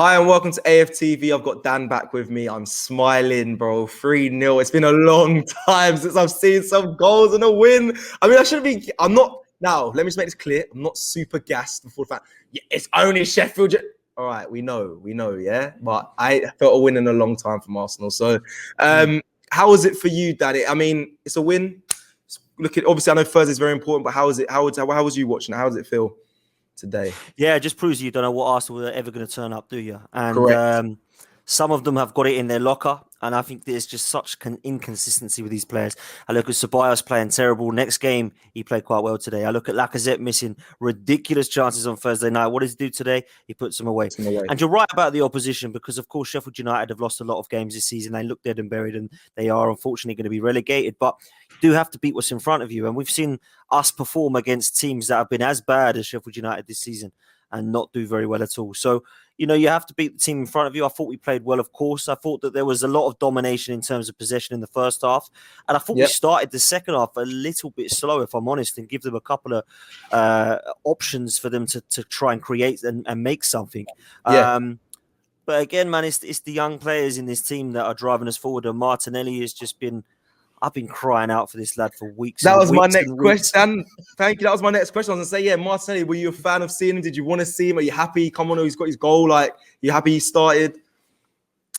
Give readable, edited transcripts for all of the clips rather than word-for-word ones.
Hi and welcome to AFTV. I've got Dan back with me. I'm smiling, bro. 3-0. It's been a long time since I've seen some goals and a win. I mean, I'm not, now, let me just make this clear. I'm not super gassed before the fact. Yeah, it's only Sheffield. All right, we know, yeah? But I felt a win in a long time from Arsenal. So, how was it for you, Danny? I mean, it's a win. Obviously, I know Thursday is very important, but how was it? How was you watching it? How does it feel today? Yeah, it just proves you don't know what Arsenal are ever going to turn up, do you? And Correct. some of them have got it in their locker, and I think there's just such inconsistency with these players. I look at Ceballos playing terrible. Next game, he played quite well today. I look at Lacazette missing ridiculous chances on Thursday night. What does he do today? He puts them away. And you're right about the opposition because, of course, Sheffield United have lost a lot of games this season. They look dead and buried, and they are unfortunately going to be relegated. But you do have to beat what's in front of you. And we've seen us perform against teams that have been as bad as Sheffield United this season and not do very well at all. So, you have to beat the team in front of you. I thought we played well, of course. I thought that there was a lot of domination in terms of possession in the first half. And I thought we started the second half a little bit slow, if I'm honest, and give them a couple of options for them to try and create and make something. But again, man, it's the young players in this team that are driving us forward. And Martinelli has just been... I've been crying out for this lad for weeks. That was my next question. Thank you. That was my next question. I was going to say, Martinelli, were you a fan of seeing him? Did you want to see him? Are you happy? Come on, he's got his goal. Like, you happy he started?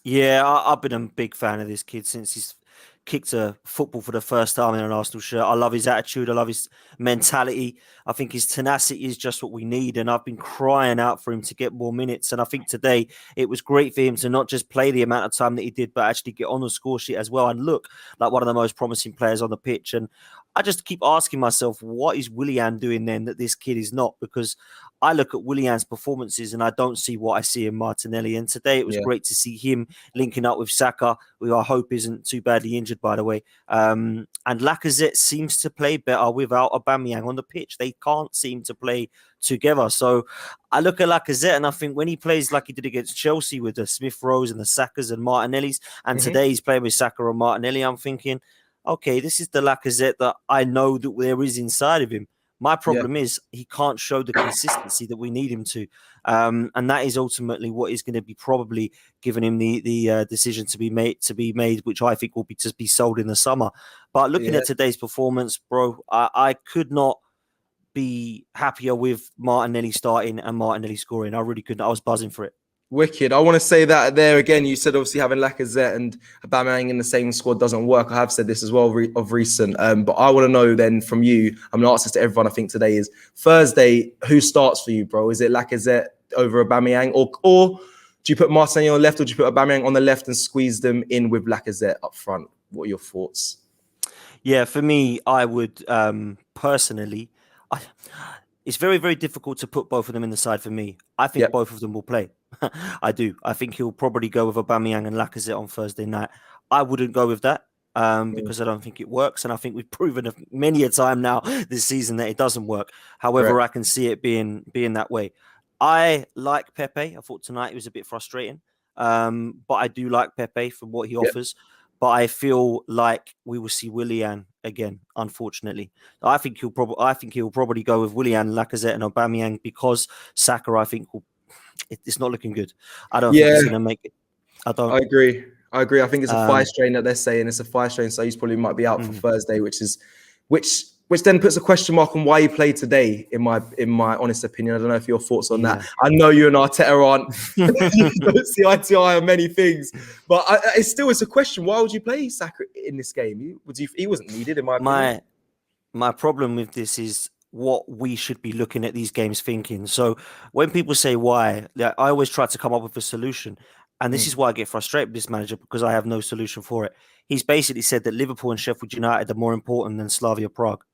Yeah, I've been a big fan of this kid since he's kicked a football for the first time in an Arsenal shirt. I love his attitude. I love his mentality. I think his tenacity is just what we need. And I've been crying out for him to get more minutes. And I think today it was great for him to not just play the amount of time that he did, but actually get on the score sheet as well and look like one of the most promising players on the pitch. And I just keep asking myself, what is Willian doing then that this kid is not? Because I look at Willian's performances and I don't see what I see in Martinelli. And today it was great to see him linking up with Saka, who I hope isn't too badly injured, by the way. And Lacazette seems to play better without Aubameyang on the pitch. They can't seem to play together. So I look at Lacazette and I think when he plays like he did against Chelsea with the Smith-Rowes and the Sakas and Martinellis, and today he's playing with Saka and Martinelli, I'm thinking, okay, this is the Lacazette that I know that there is inside of him. My problem is he can't show the consistency that we need him to. And that is ultimately what is going to be probably giving him the decision to be made, which I think will be to be sold in the summer. But looking at today's performance, bro, I could not be happier with Martinelli starting and Martinelli scoring. I really couldn't. I was buzzing for it. Wicked. I want to say that there again. You said obviously having Lacazette and Aubameyang in the same squad doesn't work. I have said this as well of recent. But I want to know then from you. I'm going to ask this to everyone. I think today is Thursday. Who starts for you, bro? Is it Lacazette over Aubameyang, or do you put Martinelli on the left, or do you put Aubameyang on the left and squeeze them in with Lacazette up front? What are your thoughts? Yeah, for me, I would personally. It's very, very difficult to put both of them in the side for me. I think both of them will play. I do. I think he'll probably go with Aubameyang and Lacazette on Thursday night. I wouldn't go with that because I don't think it works. And I think we've proven many a time now this season that it doesn't work. However, I can see it being that way. I like Pepe. I thought tonight it was a bit frustrating. But I do like Pepe for what he offers. But I feel like we will see Willian again, unfortunately. I think he'll probably go with Willian, Lacazette, and Aubameyang because Saka, I think, it's not looking good. I don't think he's going to make it. I agree. I think it's a thigh strain that they're saying. It's a thigh strain, so he's probably might be out for Thursday, which then puts a question mark on why he played today, in my honest opinion. I don't know if your thoughts on that. I know you and Arteta aren't don't see eye to eye on many things, but it's a question. Why would you play Saka in this game? He wasn't needed, in my opinion. My problem with this is what we should be looking at these games thinking. So when people say why, I always try to come up with a solution. And this is why I get frustrated with this manager, because I have no solution for it. He's basically said that Liverpool and Sheffield United are more important than Slavia Prague,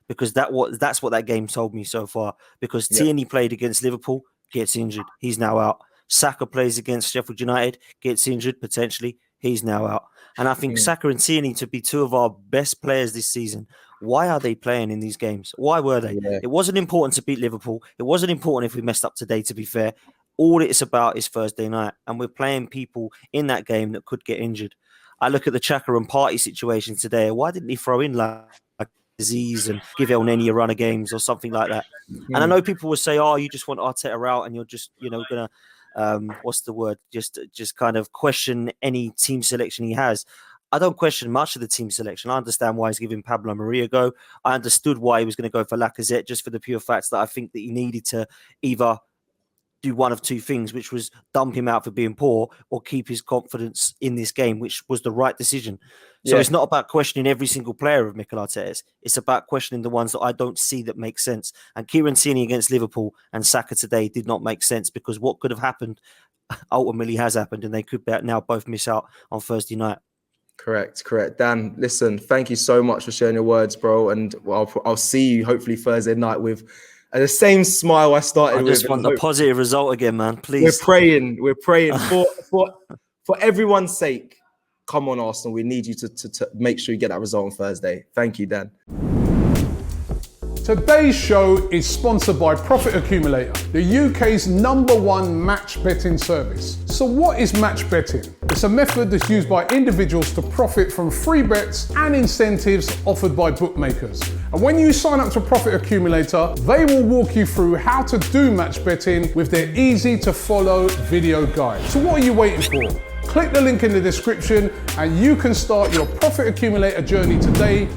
because that's what that game told me so far. Because Tierney played against Liverpool, gets injured. He's now out. Saka plays against Sheffield United, gets injured, potentially. He's now out. And I think Saka and Tierney to be two of our best players this season. Why are they playing in these games? Why were they? It wasn't important to beat Liverpool. It wasn't important if we messed up today, to be fair. All it's about is Thursday night. And we're playing people in that game that could get injured. I look at the Xhaka and Partey situation today. Why didn't he throw in like Aziz and give El Neni a run of games or something like that? And I know people will say, oh, you just want Arteta out and you're just, going to what's the word? Just kind of question any team selection he has. I don't question much of the team selection. I understand why he's giving Pablo Maria a go. I understood why he was going to go for Lacazette, just for the pure fact that I think that he needed to either do one of two things, which was dump him out for being poor or keep his confidence in this game, which was the right decision. So it's not about questioning every single player of Mikel Arteta's. It's about questioning the ones that I don't see that make sense. And Kieran Tierney against Liverpool and Saka today did not make sense, because what could have happened ultimately has happened, and they could now both miss out on Thursday night. Correct. Dan, listen, thank you so much for sharing your words, bro. And I'll see you hopefully Thursday night with the same smile I started with. I just want a positive result again, man. Please. We're praying for everyone's sake. Come on, Arsenal. We need you to make sure you get that result on Thursday. Thank you, Dan. Today's show is sponsored by Profit Accumulator, the UK's #1 match betting service. So what is match betting? It's a method that's used by individuals to profit from free bets and incentives offered by bookmakers. And when you sign up to Profit Accumulator, they will walk you through how to do match betting with their easy to follow video guide. So what are you waiting for? Click the link in the description and you can start your Profit Accumulator journey today